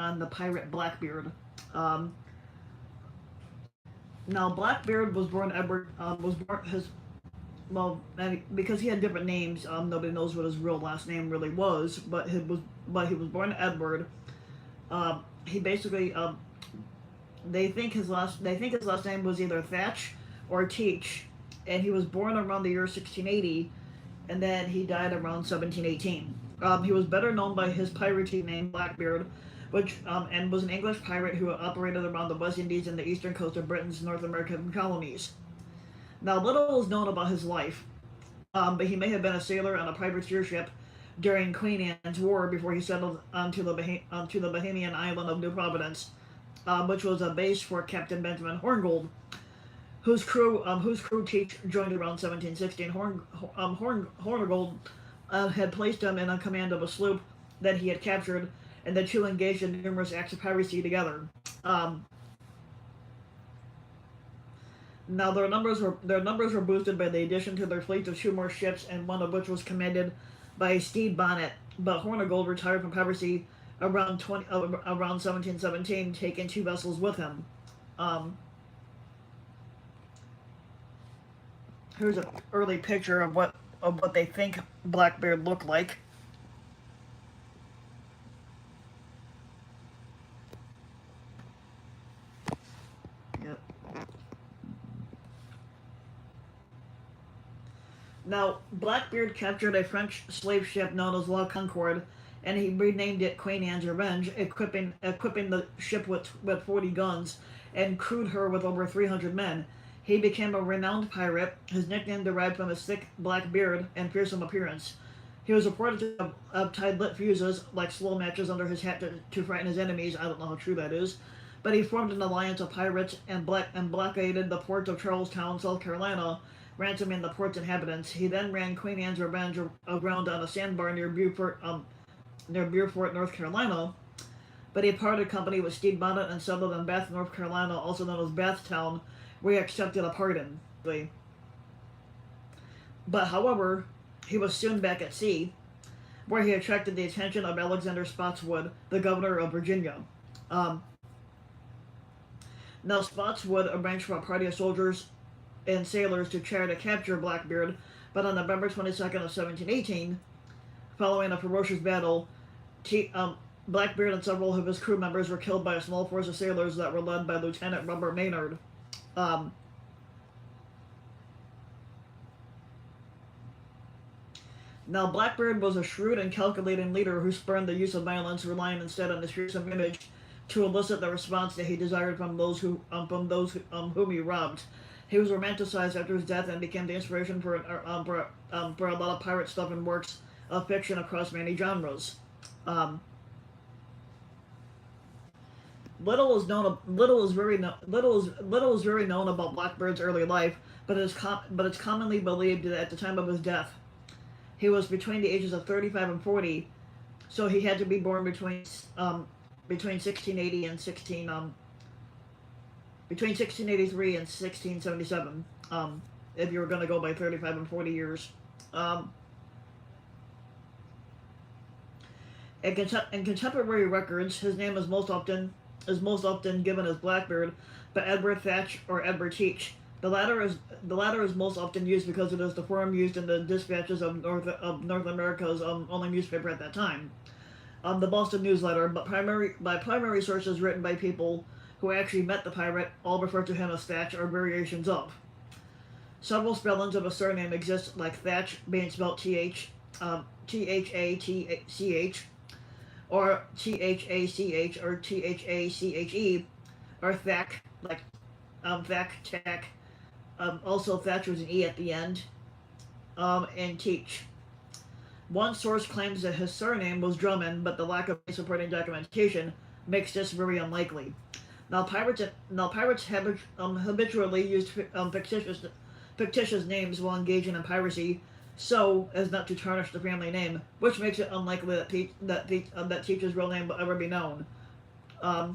on the pirate Blackbeard. Um, Now Blackbeard was born Edward was born his well because he had different names. Nobody knows what his real last name really was, he was born Edward. He basically they think his last name was either Thatch or Teach, and he was born around the year 1680, and then he died around 1718. He was better known by his piracy name Blackbeard, which and was an English pirate who operated around the West Indies and the eastern coast of Britain's North American colonies. Now, little is known about his life, but he may have been a sailor on a privateer ship during Queen Anne's War before he settled onto the Bahamian island of New Providence, which was a base for Captain Benjamin Hornigold, whose crew Teach joined around 1716. Hornigold had placed him in a command of a sloop that he had captured, and the two engaged in numerous acts of piracy together. Now their numbers were boosted by the addition to their fleet of two more ships, and one of which was commanded by Stede Bonnet. But Hornigold retired from piracy around 1717, taking two vessels with him. Here's an early picture of what they think Blackbeard looked like. Yep. Now, Blackbeard captured a French slave ship known as La Concorde, and he renamed it Queen Anne's Revenge, equipping the ship with 40 guns, and crewed her with over 300 men. He became a renowned pirate. His nickname derived from his thick black beard and fearsome appearance. He was reported to have tied lit fuses, like slow matches, under his hat to frighten his enemies. I don't know how true that is. But he formed an alliance of pirates and blockaded the port of Charlestown, South Carolina, ransoming the port's inhabitants. He then ran Queen Anne's Revenge aground on a sandbar near Beaufort, North Carolina. But he parted company with Stede Bonnet and settled in Bath, North Carolina, also known as Bathtown, where he accepted a pardon. But however, he was soon back at sea, where he attracted the attention of Alexander Spotswood, the governor of Virginia. Now Spotswood arranged for a party of soldiers and sailors to try to capture Blackbeard, but on November 22nd of 1718, following a ferocious battle, Blackbeard and several of his crew members were killed by a small force of sailors that were led by Lieutenant Robert Maynard. Now, Blackbeard was a shrewd and calculating leader who spurned the use of violence, relying instead on his fearsome image to elicit the response that he desired from those whom he robbed. He was romanticized after his death and became the inspiration for a lot of pirate stuff and works of fiction across many genres. Little is very known about Blackbeard's early life, but it's commonly believed that at the time of his death, he was between the ages of 35 and 40, so he had to be born between 1680 and between 1683 and 1677, if you were going to go by 35 and 40 years. In contemporary records, his name is most often given as Blackbeard, but Edward Thatch or Edward Teach. The latter is most often used because it is the form used in the dispatches of North America's only newspaper at that time, the Boston Newsletter. But primary sources written by people who actually met the pirate all refer to him as Thatch or variations of. Several spellings of his surname exist, like Thatch being spelled T-H, T-H-A-T-C-H, or T-H-A-C-H, or T-H-A-C-H-E, or Thack, like Thack, Tack. Also, Thatch was an E at the end, and Teach. One source claims that his surname was Drummond, but the lack of supporting documentation makes this very unlikely. Now, pirates habitually used fictitious names while engaging in piracy, so as not to tarnish the family name, which makes it unlikely that Teach's real name will ever be known. The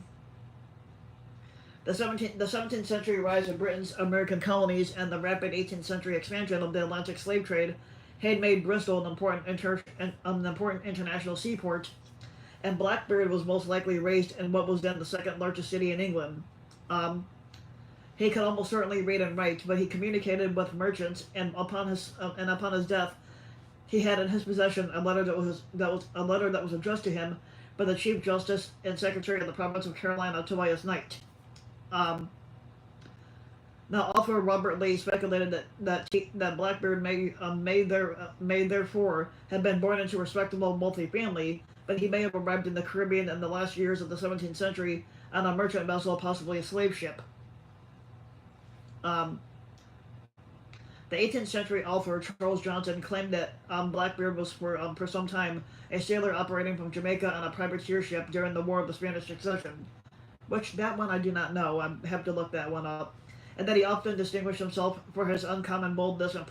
17th century rise of Britain's American colonies and the rapid 18th century expansion of the Atlantic slave trade had made Bristol an important international seaport, and Blackbeard was most likely raised in what was then the second largest city in England. Um, he could almost certainly read and write, but he communicated with merchants, and upon his death, he had in his possession a letter that was addressed to him by the Chief Justice and Secretary of the Province of Carolina, Tobias Knight. Um, Now, author Robert Lee speculated that Blackbeard may therefore have been born into a respectable, wealthy family, but he may have arrived in the Caribbean in the last years of the 17th century on a merchant vessel, possibly a slave ship. Um, the 18th century author Charles Johnson claimed that Blackbeard was for some time a sailor operating from Jamaica on a privateer ship during the War of the Spanish Succession, which that one I do not know. I have to look that one up. And that he often distinguished himself for his uncommon boldness and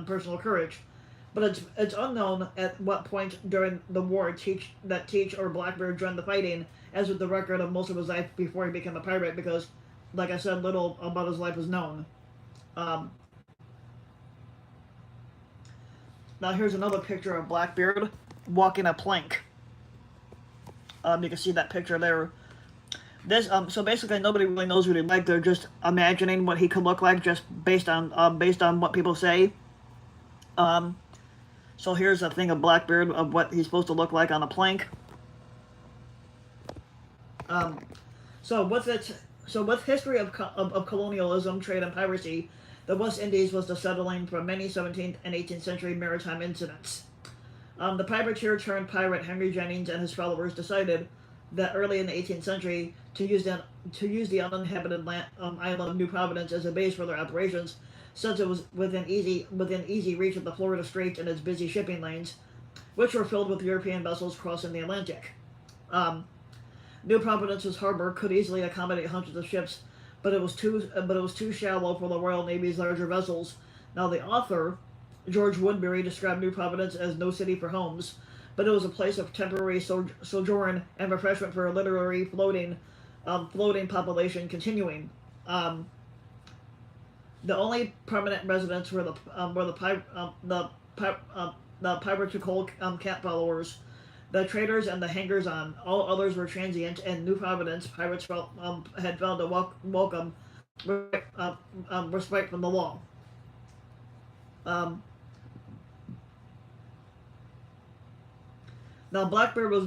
personal courage. But it's unknown at what point during the war Teach or Blackbeard joined the fighting, as with the record of most of his life before he became a pirate, because, like I said, little about his life is known. Now here's another picture of Blackbeard walking a plank. You can see that picture there. This so basically nobody really knows what he like. They're just imagining what he could look like just based on what people say. So here's a thing of Blackbeard of what he's supposed to look like on a plank. So with history of colonialism, trade, and piracy, the West Indies was the settling for many 17th and 18th century maritime incidents. The privateer turned pirate Henry Jennings and his followers decided that early in the 18th century to use the uninhabited island of New Providence as a base for their operations, since it was within easy reach of the Florida Straits and its busy shipping lanes, which were filled with European vessels crossing the Atlantic. New Providence's harbor could easily accommodate hundreds of ships, but it was too shallow for the Royal Navy's larger vessels. Now, the author George Woodbury described New Providence as no city for homes, but it was a place of temporary sojourn and refreshment for a literary floating population continuing. The only permanent residents were the piratical camp followers, the traders, and the hangers-on. All others were transient, and New Providence pirates had found a welcome respite from the law. Now, Blackbeard was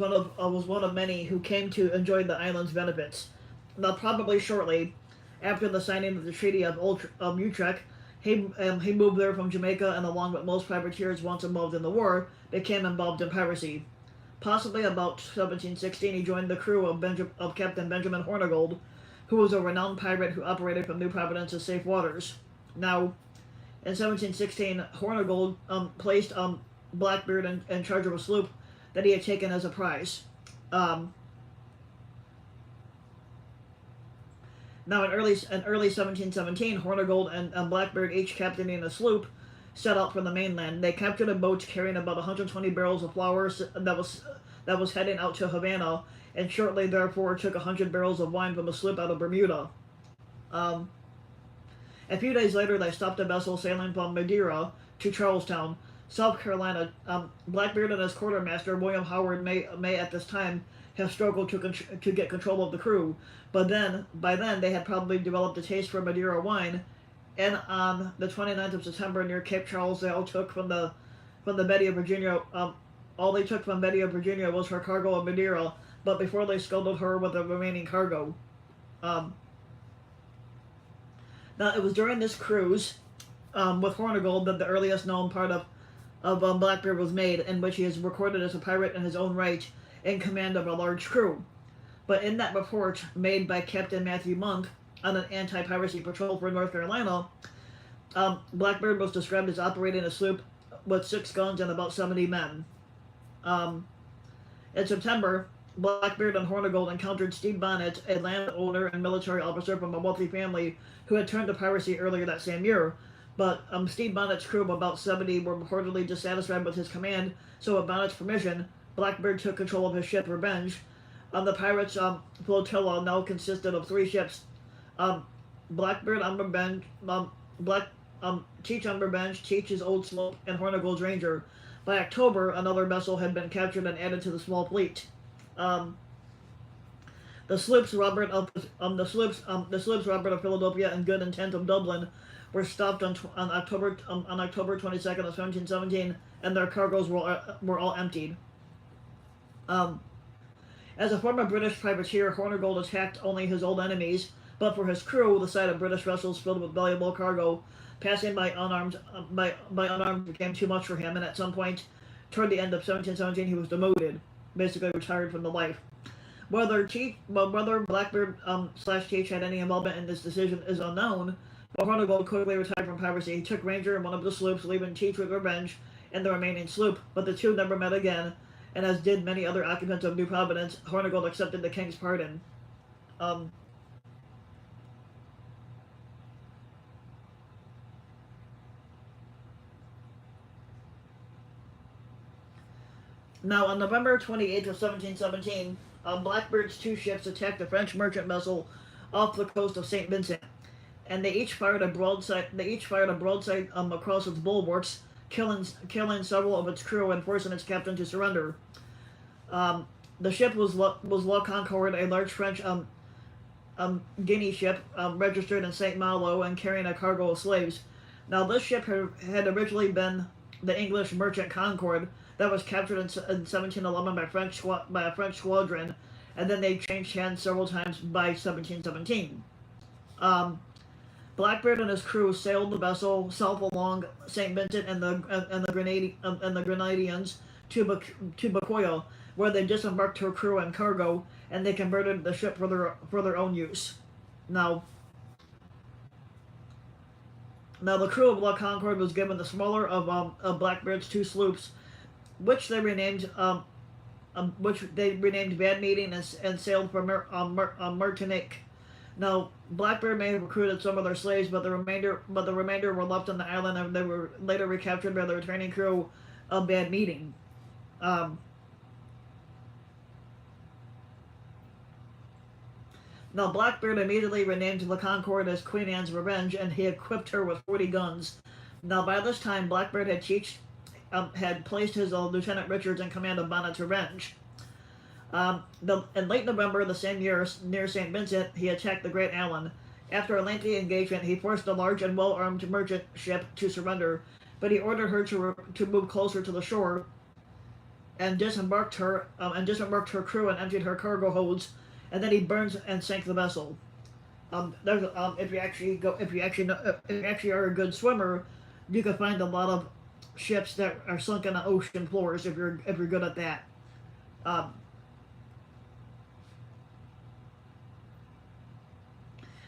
one of many who came to enjoy the island's benefits. Now, probably shortly after the signing of the Treaty of Utrecht, he moved there from Jamaica, and along with most privateers once involved in the war, became involved in piracy. Possibly about 1716, he joined the crew of Captain Benjamin Hornigold, who was a renowned pirate who operated from New Providence's safe waters. Now, in 1716, Hornigold placed Blackbeard in charge of a sloop that he had taken as a prize. Now, in early 1717, Hornigold and Blackbeard, each captaining a sloop, set out from the mainland. They captured a boat carrying about 120 barrels of flour that was heading out to Havana, and shortly therefore took 100 barrels of wine from a sloop out of Bermuda. A few days later, they stopped a vessel sailing from Madeira to Charlestown, South Carolina. Blackbeard and his quartermaster, William Howard, may at this time have struggled to get control of the crew, but by then they had probably developed a taste for Madeira wine, and on the 29th of September near Cape Charles, they all took from the Betty of Virginia. All they took from Betty of Virginia was her cargo of Madeira, but before they scuttled her with the remaining cargo. Now, it was during this cruise with Hornigold that the earliest known part of Blackbeard was made, in which he is recorded as a pirate in his own right, in command of a large crew. But in that report made by Captain Matthew Monk on an anti-piracy patrol for North Carolina, Blackbeard was described as operating a sloop with 6 guns and about 70 men. In September, Blackbeard and Hornigold encountered Stede Bonnet, a landowner and military officer from a wealthy family who had turned to piracy earlier that same year. But Stede Bonnet's crew of about 70 were reportedly dissatisfied with his command, so with Bonnet's permission, Blackbeard took control of his ship Revenge. The pirates' flotilla now consisted of 3 ships. Blackbeard on Revenge, Teach on Revenge, Teach's Old Slope, and Hornigold's Ranger. By October, another vessel had been captured and added to the small fleet. Um, the sloops Robert of the sloops Robert of Philadelphia and Good Intent of Dublin were stopped on October 22nd of 1717, and their cargoes were all emptied. Um, as a former British privateer, Hornigold attacked only his old enemies, but for his crew, the sight of British vessels filled with valuable cargo passing by unarmed became too much for him, and at some point, toward the end of 1717, he was demoted, basically retired from the life. Whether Blackbeard slash Teach had any involvement in this decision is unknown, but Hornigold quickly retired from piracy. He took Ranger in one of the sloops, leaving Teach with revenge in the remaining sloop, but the two never met again, and as did many other occupants of New Providence, Hornigold accepted the king's pardon. Um, Now, on November 28th of 1717, Blackbeard's two ships attacked a French merchant vessel off the coast of St. Vincent, and they each fired a broadside. Across its bulwarks, killing several of its crew and forcing its captain to surrender. The ship was La Concorde, a large French Guinea ship registered in St. Malo and carrying a cargo of slaves. Now, this ship had originally been the English merchant Concorde that was captured in 1711 by a French squadron, and then they changed hands several times by 1717. Blackbeard and his crew sailed the vessel south along St. Vincent and the Grenadines to Bacoya, where they disembarked her crew and cargo, and they converted the ship for their own use. Now the crew of La Concorde was given the smaller of Blackbeard's two sloops, which they renamed Bad Meeting and sailed for Martinique. Now, Blackbeard may have recruited some of their slaves, but the remainder were left on the island, and they were later recaptured by the returning crew of Bad Meeting. Now, Blackbeard immediately renamed La Concorde as Queen Anne's Revenge, and he equipped her with 40 guns. Now, by this time, Blackbeard had placed his Lieutenant Richards in command of Bonnet's Revenge. In late November the same year, near St. Vincent, he attacked the Great Allen. After a lengthy engagement, he forced a large and well-armed merchant ship to surrender, but he ordered her to move closer to the shore, and disembarked her crew and emptied her cargo holds, and then he burned and sank the vessel. If you actually are a good swimmer, you can find a lot of ships that are sunk on the ocean floors if you're good at that.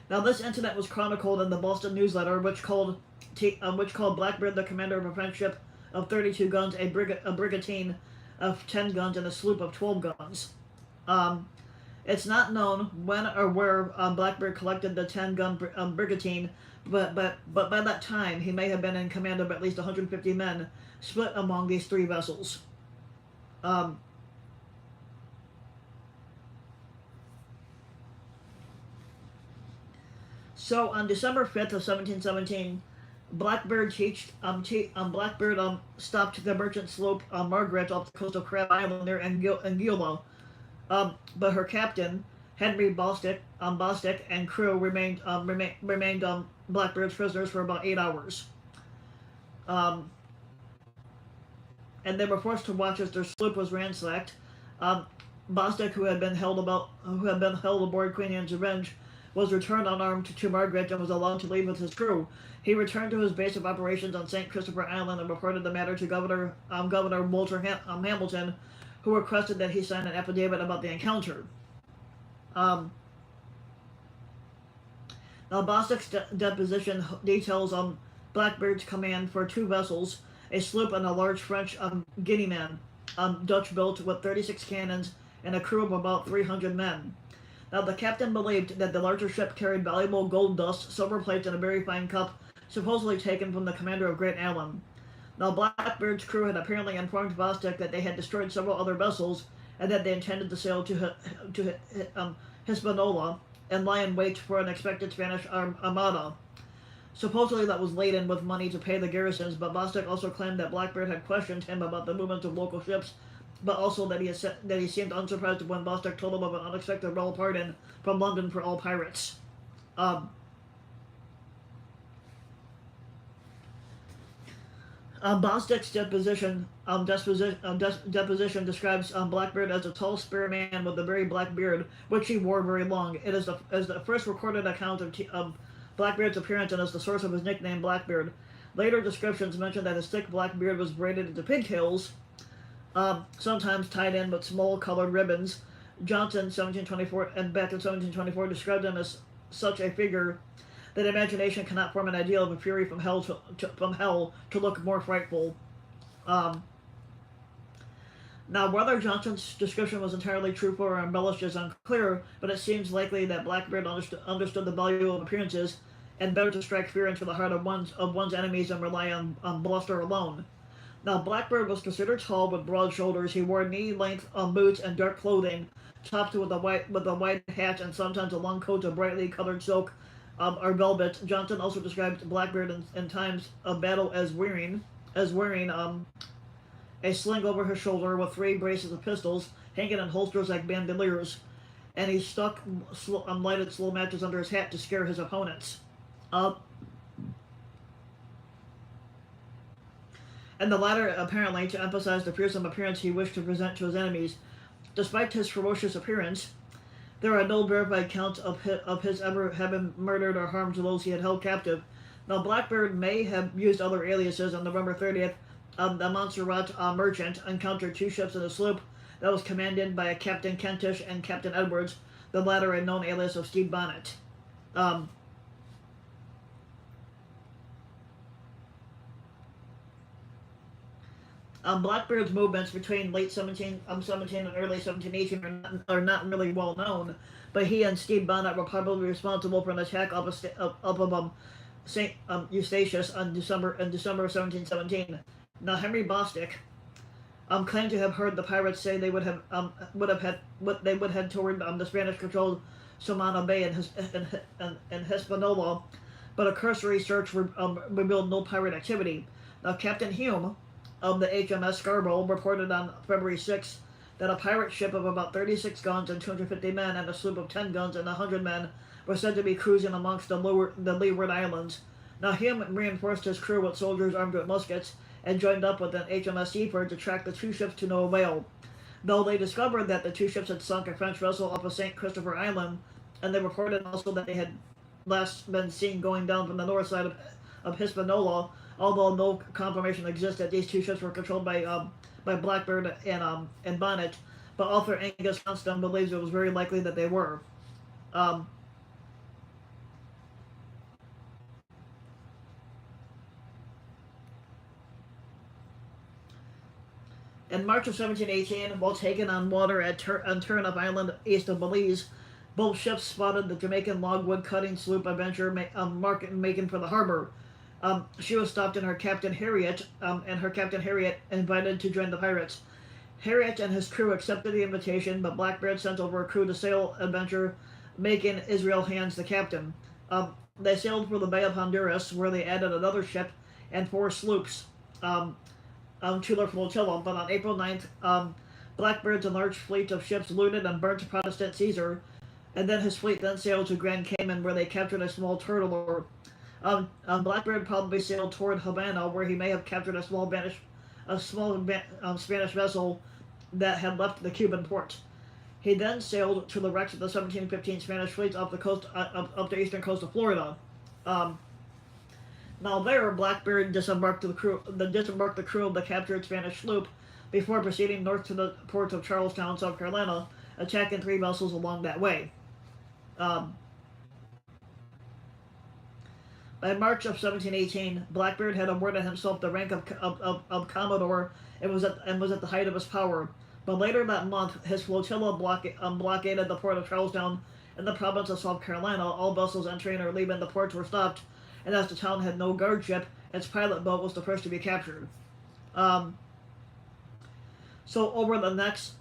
Now, this incident was chronicled in the Boston Newsletter, which called Blackbeard the commander of a French ship of 32 guns, a brigantine of 10 guns, and a sloop of 12 guns. It's not known when or where Blackbeard collected the 10-gun brigantine, but by that time he may have been in command of at least 150 men, split among these three vessels. So on December 5th of 1717, Blackbeard stopped the merchant sloop Margaret off the coast of Crab Island near Anguilla. But her captain, Henry Bostic, and crew remained Blackbeard's prisoners for about 8 hours. And they were forced to watch as their sloop was ransacked. Bostic, who had been held aboard Queen Anne's Revenge, was returned unarmed to Margaret and was allowed to leave with his crew. He returned to his base of operations on St. Christopher Island and reported the matter to Governor Walter Hamilton, who requested that he sign an affidavit about the encounter. Now, Bostic's deposition details Blackbeard's command for two vessels, a sloop and a large French Guineaman, Dutch-built, with 36 cannons and a crew of about 300 men. Now, the captain believed that the larger ship carried valuable gold dust, silver plates, and a very fine cup, supposedly taken from the commander of Great Allen. Now, Blackbeard's crew had apparently informed Bostic that they had destroyed several other vessels, and that they intended to sail to Hispaniola and lie in wait for an expected Spanish armada. Supposedly that was laden with money to pay the garrisons, but Bostic also claimed that Blackbeard had questioned him about the movement of local ships but also that he seemed unsurprised when Bostock told him of an unexpected royal pardon from London for all pirates. Um, Bostock's deposition describes Blackbeard as a tall, spare man with a very black beard, which he wore very long. It is the first recorded account of Blackbeard's appearance and is the source of his nickname Blackbeard. Later descriptions mention that his thick black beard was braided into pigtails, sometimes tied in with small colored ribbons. Johnson, 1724, and back in 1724, described him as such a figure that imagination cannot form an ideal of a fury from hell to look more frightful. Um, Now, whether Johnson's description was entirely truthful or embellished is unclear, but it seems likely that Blackbeard understood the value of appearances, and better to strike fear into the heart of one's enemies than rely on bluster alone. Now, Blackbeard was considered tall with broad shoulders. He wore knee-length boots and dark clothing, topped with a white hat and sometimes a long coat of brightly colored silk or velvet. Johnson also described Blackbeard in times of battle as wearing a sling over his shoulder with 3 braces of pistols hanging in holsters like bandoliers, and he stuck lighted slow matches under his hat to scare his opponents. And the latter apparently to emphasize the fearsome appearance he wished to present to his enemies. Despite his ferocious appearance, there are no verified accounts of his ever having murdered or harmed those he had held captive. Now, Blackbeard may have used other aliases. On November 30th, the Montserrat merchant encountered 2 ships in a sloop that was commanded by a Captain Kentish and Captain Edwards, the latter a known alias of Stede Bonnet. Blackbeard's movements between late 1717 and early 1718 are not really well known, but he and Stede Bonnet were probably responsible for an attack up of St. Eustatius in December of 1717. Now, Henry Bostock claimed to have heard the pirates say they would head toward the Spanish-controlled Samana Bay and Hispaniola, but a cursory search revealed no pirate activity. Now, Captain Hume of the HMS Scarborough reported on February 6th that a pirate ship of about 36 guns and 250 men and a sloop of 10 guns and 100 men were said to be cruising amongst the Leeward Islands. Now, Hume reinforced his crew with soldiers armed with muskets and joined up with an HMS Seaford to track the 2 ships to no avail. Though they discovered that the 2 ships had sunk a French vessel off of St. Christopher Island, and they reported also that they had last been seen going down from the north side of Hispaniola, although no confirmation exists that these 2 ships were controlled by Blackbeard and Bonnet, but author Angus Johnston believes it was very likely that they were. In March of 1718, while taken on water at Turnip Island east of Belize, both ships spotted the Jamaican logwood cutting sloop Adventure making for the harbor. She was stopped in her Captain Harriet, and her Captain Harriet invited to join the pirates. Harriet and his crew accepted the invitation, but Blackbeard sent over a crew to sail Adventure, making Israel Hands the captain. They sailed for the Bay of Honduras, where they added another ship and 4 sloops to their flotilla. But on April 9th, Blackbeard's enlarged fleet of ships looted and burnt Protestant Caesar, and then his fleet then sailed to Grand Cayman, where they captured a small turtle. Blackbeard probably sailed toward Havana, where he may have captured a small Spanish vessel that had left the Cuban port. He then sailed to the wrecks of the 1715 Spanish fleet up the eastern coast of Florida. Now there, Blackbeard disembarked the crew of the captured Spanish sloop before proceeding north to the port of Charlestown, South Carolina, attacking 3 vessels along that way. By March of 1718, Blackbeard had awarded himself the rank of Commodore and was at the height of his power. But later that month, his flotilla blockaded the port of Charlestown in the province of South Carolina. All vessels entering or leaving the port were stopped, and as the town had no guard ship, its pilot boat was the first to be captured. So over the next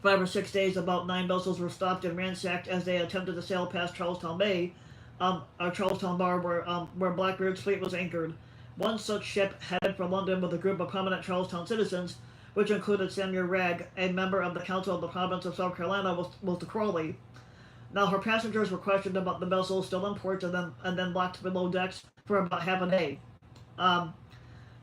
5 or 6 days, about 9 vessels were stopped and ransacked as they attempted to sail past Charlestown Bay, or Charlestown Bar, where Blackbeard's fleet was anchored. One such ship headed for London with a group of prominent Charlestown citizens which included Samuel Wragg, a member of the Council of the Province of South Carolina, was to Crawley. Now her passengers were questioned about the vessel still in port and then locked below decks for about half a day. Um,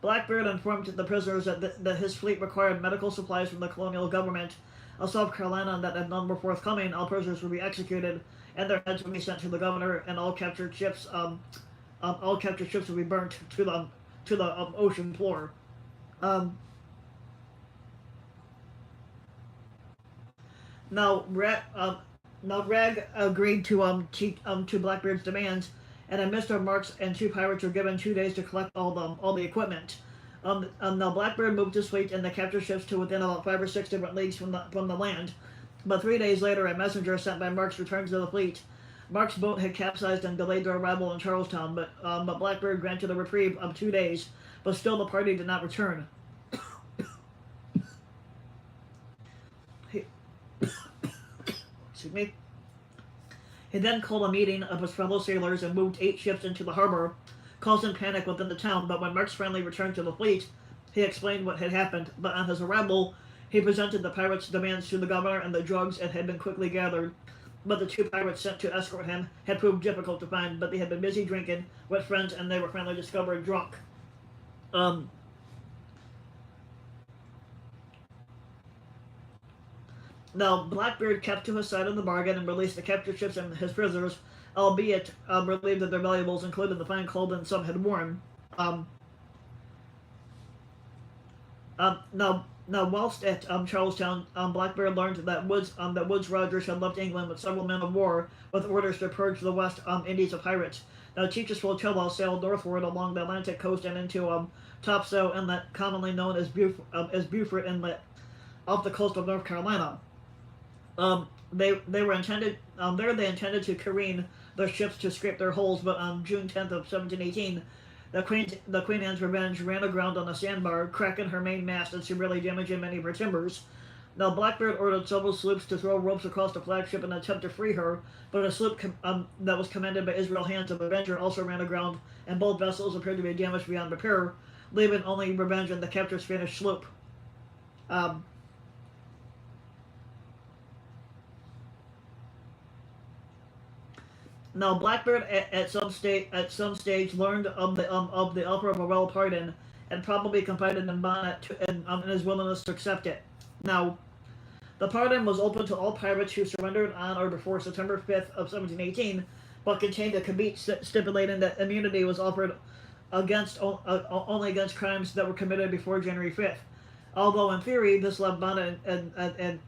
Blackbeard informed the prisoners that his fleet required medical supplies from the colonial government of South Carolina, and that if none were forthcoming, all prisoners would be executed and their heads would be sent to the governor, and all captured ships would be burnt to the ocean floor. Um, now, Ragg agreed to Blackbeard's demands, and Mr. Marks and two pirates were given 2 days to collect all the equipment. Now Blackbeard moved his fleet and the captured ships to within about 5 or 6 different leagues from the land. But 3 days later, a messenger sent by Marks returned to the fleet. Marks' boat had capsized and delayed their arrival in Charlestown, but Blackbeard granted a reprieve of 2 days. But still, the party did not return. Excuse me. He then called a meeting of his fellow sailors and moved 8 ships into the harbor, causing panic within the town. But when Marks finally returned to the fleet, he explained what had happened. But on his arrival, he presented the pirates' demands to the governor, and the drugs had been quickly gathered. But the 2 pirates sent to escort him had proved difficult to find, but they had been busy drinking with friends, and they were finally discovered drunk. Now, Blackbeard kept to his side of the bargain and released the captured ships and his prisoners, albeit relieved of their valuables, including the fine clothing some had worn. Now, whilst at Charlestown, Blackbeard learned that Woodes Rogers had left England with several men of war with orders to purge the West Indies of pirates. Now, Teach's flotilla sailed northward along the Atlantic coast and into Topsail Inlet, commonly known as Beaufort Inlet, off the coast of North Carolina. They intended to careen their ships to scrape their hulls, but on June 10th of 1718, the Queen Anne's Revenge ran aground on a sandbar, cracking her main mast and severely damaging many of her timbers. Now, Blackbeard ordered several sloops to throw ropes across the flagship in an attempt to free her, but a sloop that was commanded by Israel Hands of Avenger also ran aground, and both vessels appeared to be damaged beyond repair, leaving only Revenge and the captured Spanish sloop. Now, Blackbeard at some stage learned of the offer of a royal pardon, and probably confided in Bonnet in his willingness to accept it. Now, the pardon was open to all pirates who surrendered on or before September 5th of 1718, but contained a caveat stipulating that immunity was offered only against crimes that were committed before January 5th. Although in theory, this left Bonnet and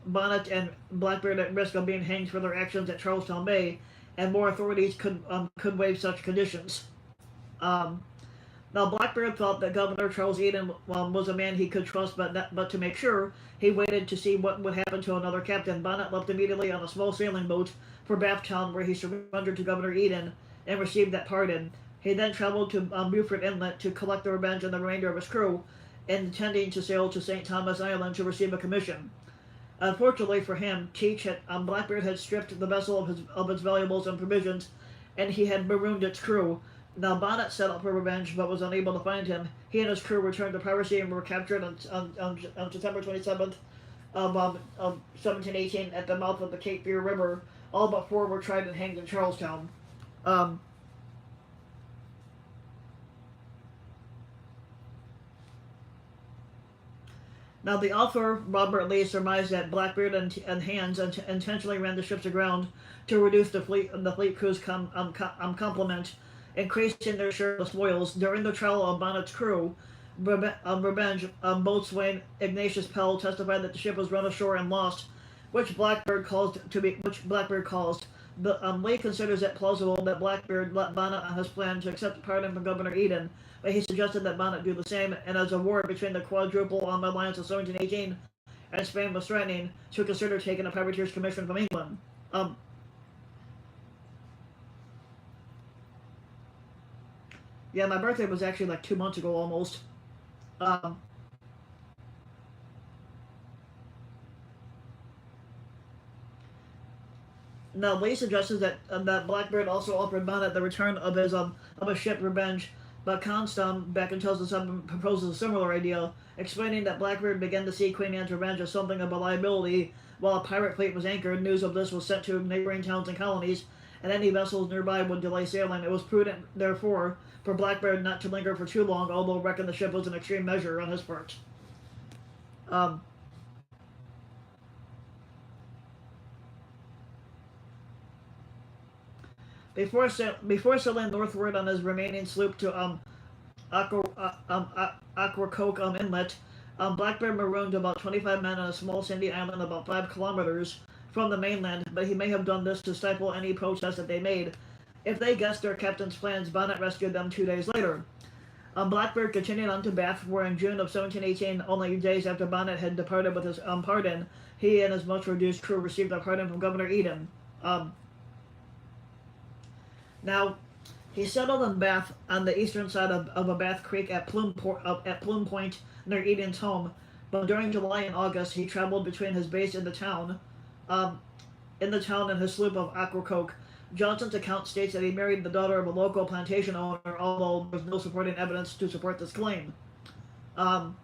Blackbeard at risk of being hanged for their actions at Charlestown Bay, and more authorities could waive such conditions. Now, Blackbeard thought that Governor Charles Eden was a man he could trust, but to make sure, he waited to see what would happen to another captain. Bonnet left immediately on a small sailing boat for Bathtown, where he surrendered to Governor Eden and received that pardon. He then traveled to Beaufort Inlet to collect the Revenge and the remainder of his crew, intending to sail to St. Thomas Island to receive a commission. Unfortunately for him, Blackbeard had stripped the vessel of its valuables and provisions, and he had marooned its crew. Now, Bonnet set out for Revenge, but was unable to find him. He and his crew returned to piracy and were captured on September 27th of 1718 at the mouth of the Cape Fear River. All but 4 were tried and hanged in Charlestown. Now, the author, Robert Lee, surmised that Blackbeard and Hands intentionally ran the ships aground to reduce the fleet crew's complement, increasing their share of the spoils. During the trial of Bonnet's crew, Revenge, boatswain Ignatius Pell testified that the ship was run ashore and lost, which Blackbeard caused. Lee considers it plausible that Blackbeard let Bonnet on his plan to accept pardon from Governor Eden, but he suggested that Bonnet do the same, and as a war between the quadruple alliance of 1718 and Spain was threatening, to consider taking a privateer's commission from England. Yeah, my birthday was actually like 2 months ago almost. Now, Lee suggests that Blackbeard also offered Bonnet the return of his ship Revenge, But Constam, back in 2007, proposes a similar idea, explaining that Blackbeard began to see Queen Anne's Revenge as something of a liability. While a pirate fleet was anchored, news of this was sent to neighboring towns and colonies, and any vessels nearby would delay sailing. It was prudent, therefore, for Blackbeard not to linger for too long, although wrecking the ship was an extreme measure on his part. Um, before sailing northward on his remaining sloop to Aquacoke Inlet, Blackbeard marooned about 25 men on a small sandy island about 5 kilometers from the mainland, but he may have done this to stifle any protest that they made. If they guessed their captain's plans, Bonnet rescued them 2 days later. Blackbeard continued on to Bath, where in June of 1718, only days after Bonnet had departed with his pardon, he and his much reduced crew received a pardon from Governor Eden. Now, he settled in Bath on the eastern side of a Bath Creek at Plume Point near Eden's home, but during July and August he traveled between his base in the town and his sloop of Aquacoke. Johnson's account states that he married the daughter of a local plantation owner, although there's no supporting evidence to support this claim. Now,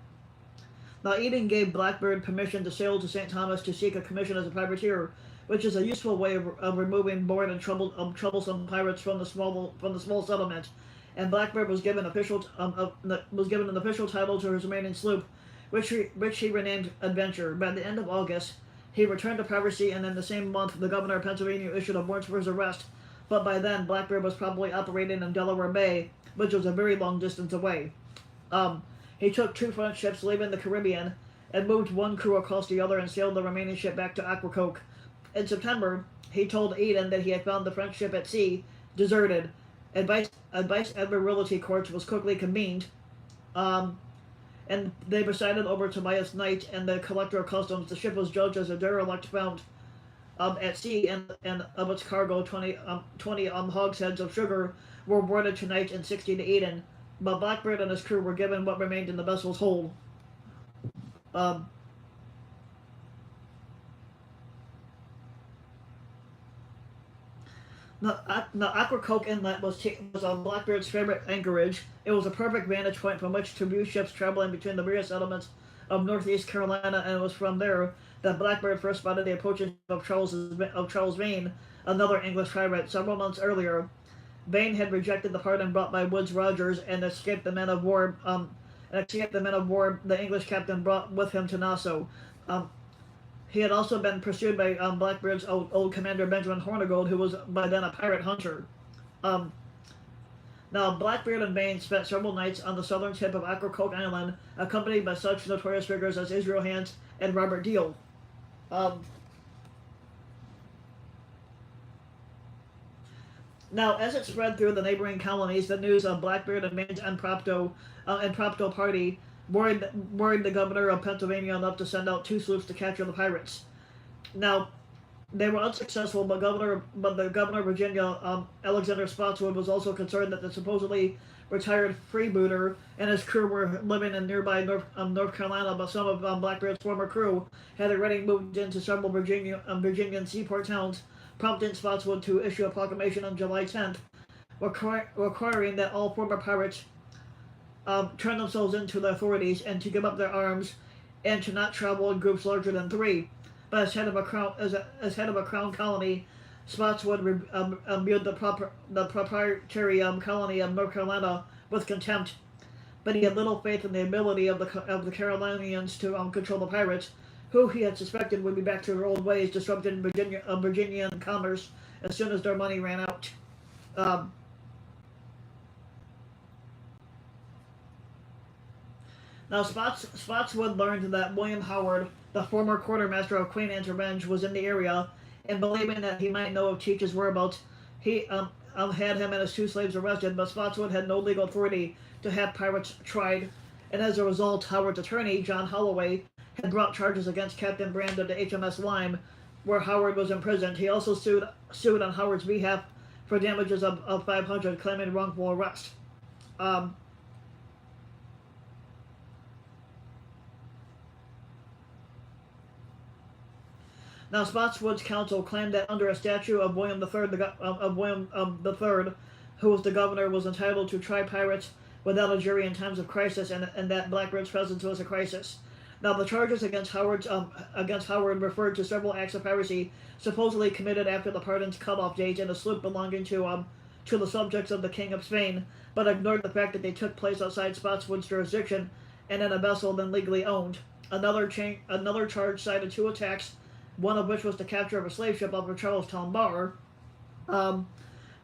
Eden gave Blackbeard permission to sail to St. Thomas to seek a commission as a privateer, which is a useful way of removing bored and troublesome pirates from the small settlement. And Blackbeard was given an official title to his remaining sloop, which he renamed Adventure. By the end of August, he returned to privacy, and in the same month, the governor of Pennsylvania issued a warrant for his arrest. But by then, Blackbeard was probably operating in Delaware Bay, which was a very long distance away. He took 2 French ships leaving the Caribbean and moved one crew across the other and sailed the remaining ship back to Aquacoke. In September, he told Eden that he had found the French ship at sea, deserted. Advice Admiralty Court was quickly convened, and they presided over Tobias Knight and the Collector of Customs. The ship was judged as a derelict found at sea, and of its cargo, 20 hogsheads of sugar were awarded to Knight and 60 to Eden. But Blackbeard and his crew were given what remained in the vessel's hold. Now, Aquacoke Inlet was Blackbeard's favorite anchorage. It was a perfect vantage point from which to view ships traveling between the various settlements of northeast Carolina, and it was from there that Blackbeard first spotted the approaching of Charles Vane, another English pirate. Several months earlier, Vane had rejected the pardon brought by Woodes Rogers and escaped the men of war. The English captain brought with him to Nassau. He had also been pursued by Blackbeard's old commander Benjamin Hornigold, who was by then a pirate hunter. Now, Blackbeard and Vane spent several nights on the southern tip of Aquacoke Island, accompanied by such notorious figures as Israel Hands and Robert Deal. Now, as it spread through the neighboring colonies, the news of Blackbeard and Vane's impromptu party worried the governor of Pennsylvania enough to send out 2 sloops to capture the pirates. Now, they were unsuccessful, but the governor of Virginia, Alexander Spotswood, was also concerned that the supposedly retired freebooter and his crew were living in nearby North Carolina, but some of Blackbeard's former crew had already moved into several Virginian seaport towns, prompting Spotswood to issue a proclamation on July 10th, requiring that all former pirates turn themselves in to the authorities and to give up their arms and to not travel in groups larger than 3. But as head of a crown colony, Spotswood viewed the proprietary colony of North Carolina with contempt. But he had little faith in the ability of the Carolinians to control the pirates, who he had suspected would be back to their old ways, disrupting Virginian commerce as soon as their money ran out. Now, Spotswood learned that William Howard, the former quartermaster of Queen Anne's Revenge, was in the area, and believing that he might know of Cheech's whereabouts, he had him and his 2 slaves arrested, but Spotswood had no legal authority to have pirates tried, and as a result, Howard's attorney, John Holloway, had brought charges against Captain Brand of the HMS Lyme, where Howard was imprisoned. He also sued on Howard's behalf for damages of $500, claiming wrongful arrest. Now, Spotswood's counsel claimed that under a statute of William III, who was the governor, was entitled to try pirates without a jury in times of crisis, and that Blackbeard's presence was a crisis. Now, the charges against Howard referred to several acts of piracy supposedly committed after the pardon's cutoff date in a sloop belonging to the subjects of the King of Spain, but ignored the fact that they took place outside Spotswood's jurisdiction and in a vessel then legally owned. Another charge cited two attacks, one of which was the capture of a slave ship off of Charlestown Bar, from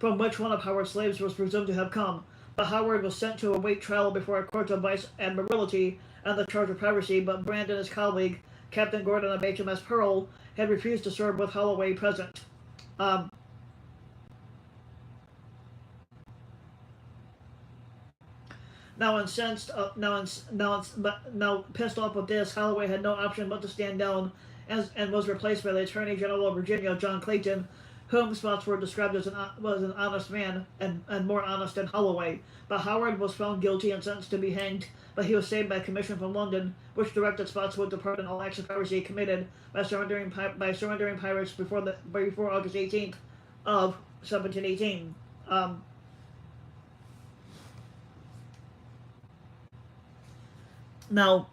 which one of Howard's slaves was presumed to have come. But Howard was sent to await trial before a court of vice admiralty on the charge of piracy, but Brand and his colleague, Captain Gordon of HMS Pearl, had refused to serve with Holloway present. Now pissed off with this, Holloway had no option but to stand down, and was replaced by the Attorney General of Virginia, John Clayton, whom Spotswood described as was an honest man and more honest than Holloway. But Howard was found guilty and sentenced to be hanged, but he was saved by a commission from London, which directed Spotswood to pardon all acts of piracy committed by surrendering pirates before August 18th of 1718. Now,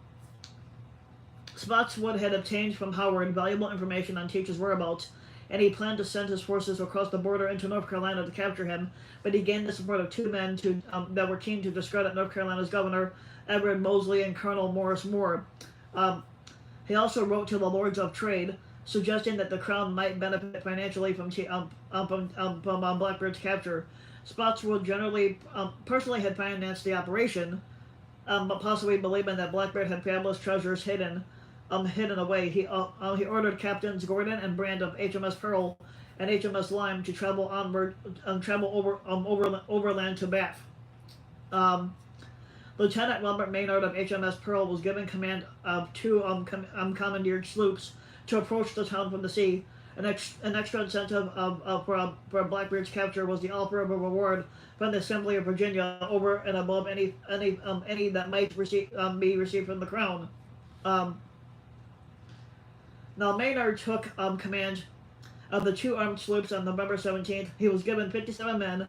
Spotswood had obtained from Howard valuable information on Teach's whereabouts, and he planned to send his forces across the border into North Carolina to capture him, but he gained the support of two men that were keen to discredit North Carolina's governor, Edward Moseley, and Colonel Morris Moore. He also wrote to the Lords of Trade, suggesting that the Crown might benefit financially from Blackbeard's capture. Spotswood personally had financed the operation, but possibly believing that Blackbeard had fabulous treasures hidden away. He ordered Captains Gordon and Brand of HMS Pearl and HMS Lyme to travel overland to Bath. Lieutenant Robert Maynard of HMS Pearl was given command of two commandeered sloops to approach the town from the sea. An extra incentive for Blackbeard's capture was the offer of a reward from the Assembly of Virginia over and above any that might be received from the Crown. Now, Maynard took command of the two armed sloops on November 17th. He was given 57 men,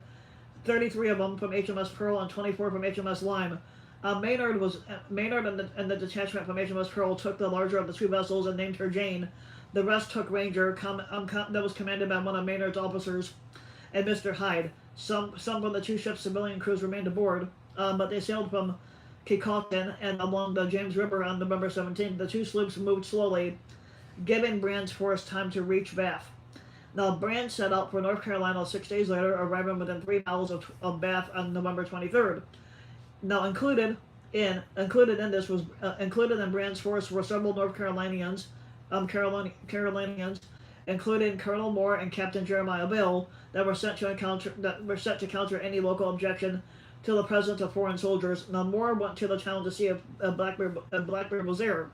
33 of them from HMS Pearl and 24 from HMS Lyme. Maynard and the detachment from HMS Pearl took the larger of the two vessels and named her Jane. The rest took Ranger, that was commanded by one of Maynard's officers, and Mr. Hyde. Some from the two ships' civilian crews remained aboard, but they sailed from Kecaughtan and along the James River on November 17th. The two sloops moved slowly, giving Brand's force time to reach Bath. Now, Brand set out for North Carolina 6 days later, arriving within 3 miles of Bath on November 23rd. Now, included in Brand's force were several North Carolinians, including Colonel Moore and Captain Jeremiah Bill, that were set to counter any local objection to the presence of foreign soldiers. Now, Moore went to the town to see if Blackbeard was there,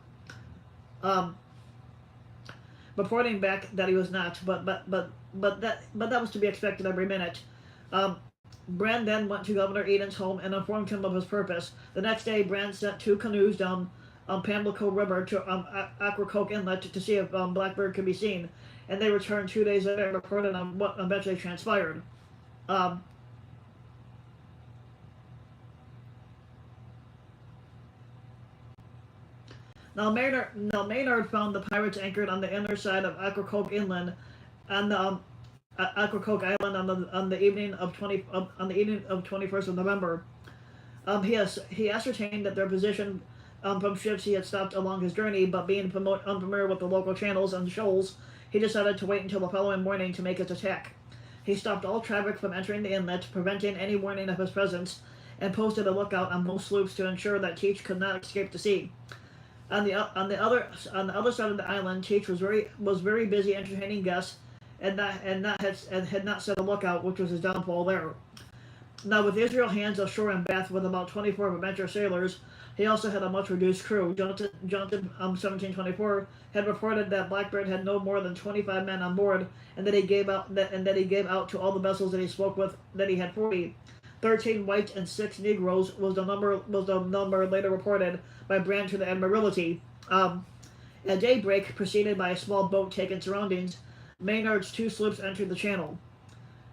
reporting back that he was not. But that was to be expected every minute. Brand then went to Governor Eden's home and informed him of his purpose. The next day, Brand sent 2 canoes down Pamlico River to Aquacoke Inlet to see if Blackbeard could be seen, and they returned 2 days later and reported on what eventually transpired. Now Maynard found the pirates anchored on the inner side of Aquacoke Inland, and Aquacoke Island on the evening of 21st of November. He ascertained that their position from ships he had stopped along his journey, but being unfamiliar with the local channels and shoals, he decided to wait until the following morning to make his attack. He stopped all traffic from entering the inlet, preventing any warning of his presence, and posted a lookout on both sloops to ensure that Teach could not escape the sea. On the other side of the island, Teach was very busy entertaining guests, and had not set a lookout, which was his downfall there. Now, with Israel Hands ashore in Bath with about 24 adventurous sailors, he also had a much reduced crew. Johnson 1724 had reported that Blackbeard had no more than 25 men on board, and that he gave out to all the vessels that he spoke with that he had 40. 13 whites and 6 Negroes was the number later reported by Brand to the Admiralty. At daybreak, preceded by a small boat taking surroundings, Maynard's 2 sloops entered the channel.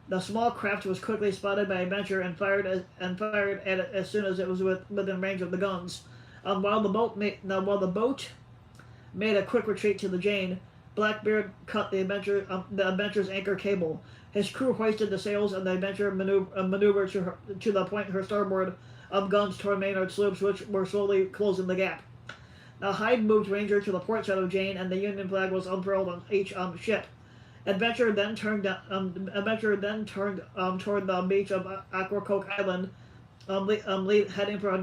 The small craft was quickly spotted by Adventure and fired at it as soon as it was within range of the guns. While the boat made a quick retreat to the Jane, Blackbeard cut the Adventure's anchor cable. His crew hoisted the sails, and the Adventure maneuvered to the point her starboard of guns toward Maynard's sloops, which were slowly closing the gap. Now Hyde moved Ranger to the port side of Jane, and the Union flag was unfurled on each ship. Adventure then turned toward the beach of Aquacoke Island, heading for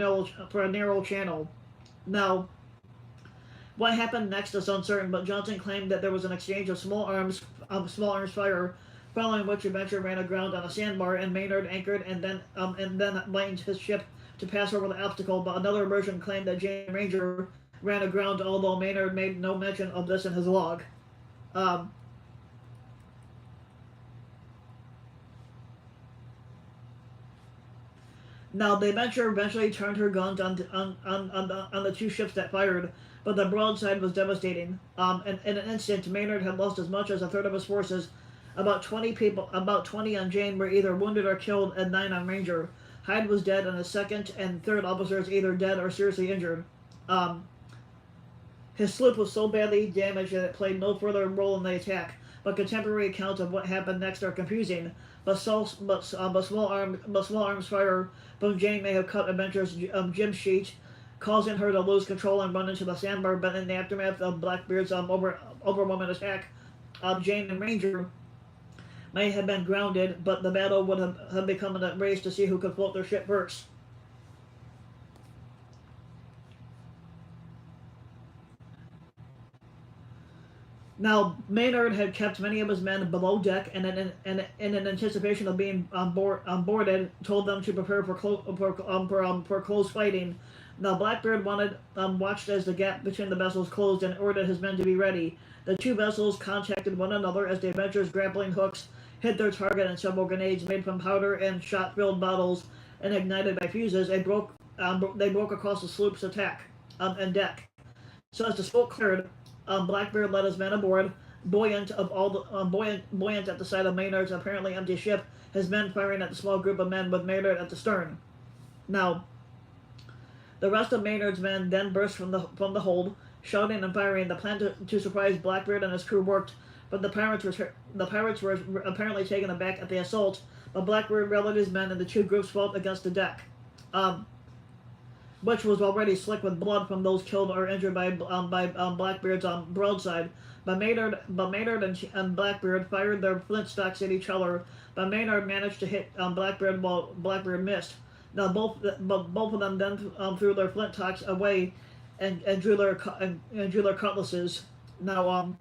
a narrow channel. Now, what happened next is uncertain, but Johnson claimed that there was an exchange of small arms fire, following which Adventure ran aground on a sandbar, and Maynard anchored and then lightened his ship to pass over the obstacle. But another version claimed that Jane Ranger ran aground, although Maynard made no mention of this in his log. Now, the Adventure eventually turned her guns on the two ships that fired, but the broadside was devastating. In an instant, Maynard had lost as much as a third of his forces. About 20 on Jane were either wounded or killed, and 9 on Ranger. Hyde was dead, and his second and third officers either dead or seriously injured. His sloop was so badly damaged that it played no further role in the attack, but contemporary accounts of what happened next are confusing. Small arms fire from Jane may have cut Adventure's jib sheet, causing her to lose control and run into the sandbar. But in the aftermath of Blackbeard's overwhelming attack, Jane and Ranger may have been grounded, but the battle would have become a race to see who could float their ship first. Now, Maynard had kept many of his men below deck, and in anticipation of being boarded, told them to prepare for close fighting. Now, Blackbeard watched as the gap between the vessels closed and ordered his men to be ready. The two vessels contacted one another as the Adventure's grappling hooks hit their target, and several grenades made from powder and shot-filled bottles and ignited by fuses. They broke across the sloop's attack and deck. So as the smoke cleared, Blackbeard led his men aboard, buoyant at the sight of Maynard's apparently empty ship, his men firing at the small group of men with Maynard at the stern. Now, the rest of Maynard's men then burst from the hold, shouting and firing. The plan to surprise Blackbeard and his crew worked, but the pirates were apparently taken aback at the assault. But Blackbeard rallied his men, and the two groups fought against the deck, which was already slick with blood from those killed or injured by Blackbeard's broadside. But Maynard and Blackbeard fired their flintstocks at each other, but Maynard managed to hit Blackbeard while Blackbeard missed. Now both of them then threw their flintlocks away and drew their cutlasses. Now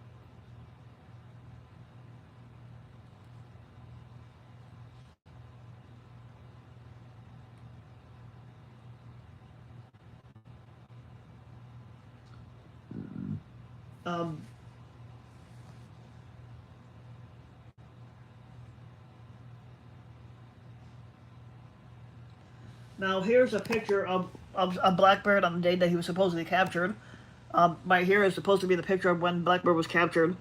now here's a picture of Blackbeard on the day that he was supposedly captured. Right here is supposed to be the picture of when Blackbeard was captured.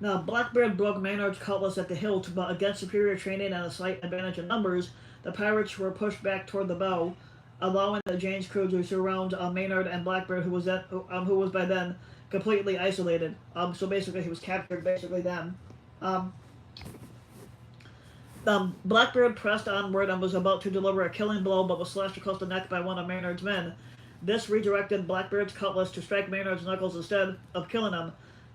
Now, Blackbeard broke Maynard's cutlass at the hilt, but against superior training and a slight advantage in numbers, the pirates were pushed back toward the bow, allowing the Jane's crew to surround Maynard and Blackbeard, who was by then completely isolated. So basically, he was captured. Basically, then. Blackbeard pressed onward and was about to deliver a killing blow, but was slashed across the neck by one of Maynard's men. This redirected Blackbeard's cutlass to strike Maynard's knuckles instead of killing him.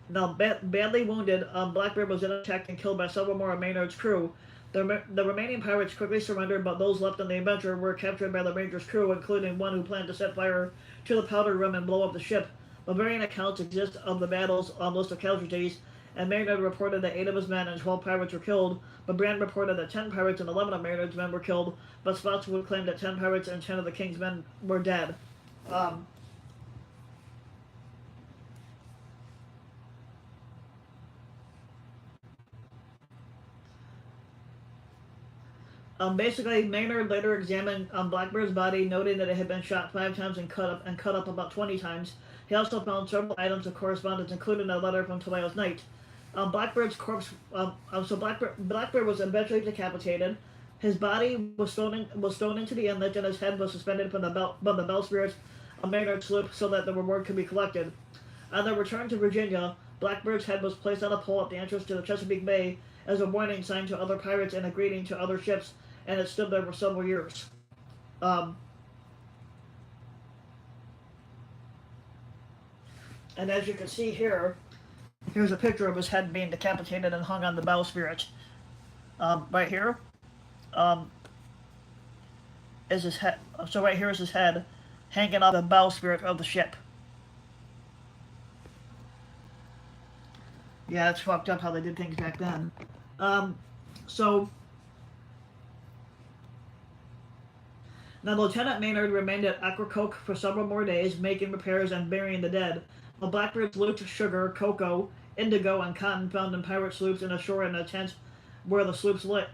Now, badly wounded, Blackbeard was then attacked and killed by several more of Maynard's crew. The remaining pirates quickly surrendered, but those left on the Adventure were captured by the Ranger's crew, including one who planned to set fire to the powder room and blow up the ship. But varying accounts exist of the battle's list of casualties, and Maynard reported that 8 of his men and 12 pirates were killed, but Brand reported that 10 pirates and 11 of Maynard's men were killed, but Spotswood claimed that 10 pirates and 10 of the King's men were dead. Basically, Maynard later examined Blackbeard's body, noting that it had been shot 5 times and cut up about 20 times. He also found several items of correspondence, including a letter from Tobias Knight. Blackbeard's corpse. Blackbeard was eventually decapitated. His body was thrown into the inlet, and his head was suspended from the bowsprit of Maynard's sloop so that the reward could be collected. On their return to Virginia, Blackbeard's head was placed on a pole at the entrance to the Chesapeake Bay as a warning sign to other pirates and a greeting to other ships, and it stood there for several years. And as you can see here, here's a picture of his head being decapitated and hung on the bowsprit. Right here is his head. So right here is his head hanging off the bowsprit of the ship. Yeah, it's fucked up how they did things back then. So now Lieutenant Maynard remained at Ocracoke for several more days, making repairs and burying the dead. The Blackbeards loot sugar, cocoa, indigo, and cotton found in pirate sloops and ashore in a tent where the sloops laid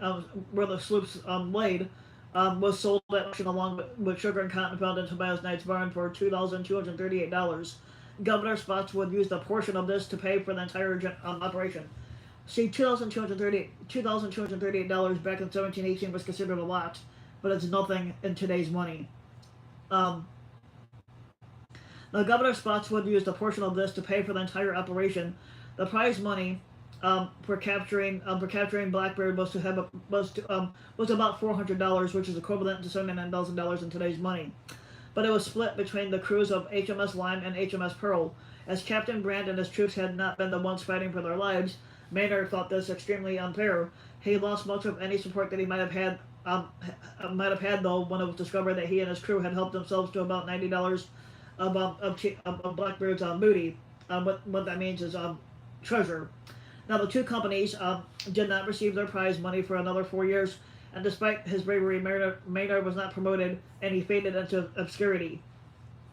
was sold at auction along with sugar and cotton found in Tobias Knight's barn for $2,238. Governor Spotswood used a portion of this to pay for the entire operation. See, $2,238 back in 1718 was considered a lot, but it's nothing in today's money. Now, Governor Spotswood used a portion of this to pay for the entire operation. The prize money for capturing Blackbeard was about $400, which is equivalent to $79,000 in today's money. But it was split between the crews of HMS Lime and HMS Pearl. As Captain Brand and his troops had not been the ones fighting for their lives, Maynard thought this extremely unfair. He lost much of any support that he might have had though when it was discovered that he and his crew had helped themselves to about $90 of Blackbeard's booty. What that means is treasure. Now the two companies did not receive their prize money for another 4 years, and despite his bravery, Maynard was not promoted, and he faded into obscurity.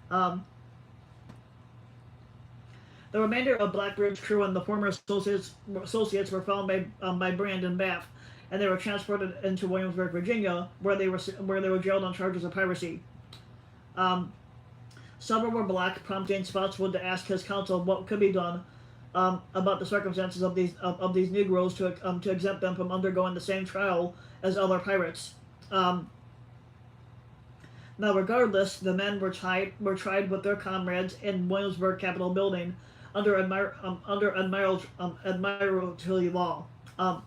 The remainder of Blackbeard's crew and the former associates were found by Brand in Bath, and they were transported into Williamsburg, Virginia, where they were jailed on charges of piracy. Several were black, prompting Spotswood to ask his counsel what could be done about the circumstances of these Negroes to exempt them from undergoing the same trial as other pirates. Now, regardless, the men were tried with their comrades in Williamsburg Capitol building under admiralty law. On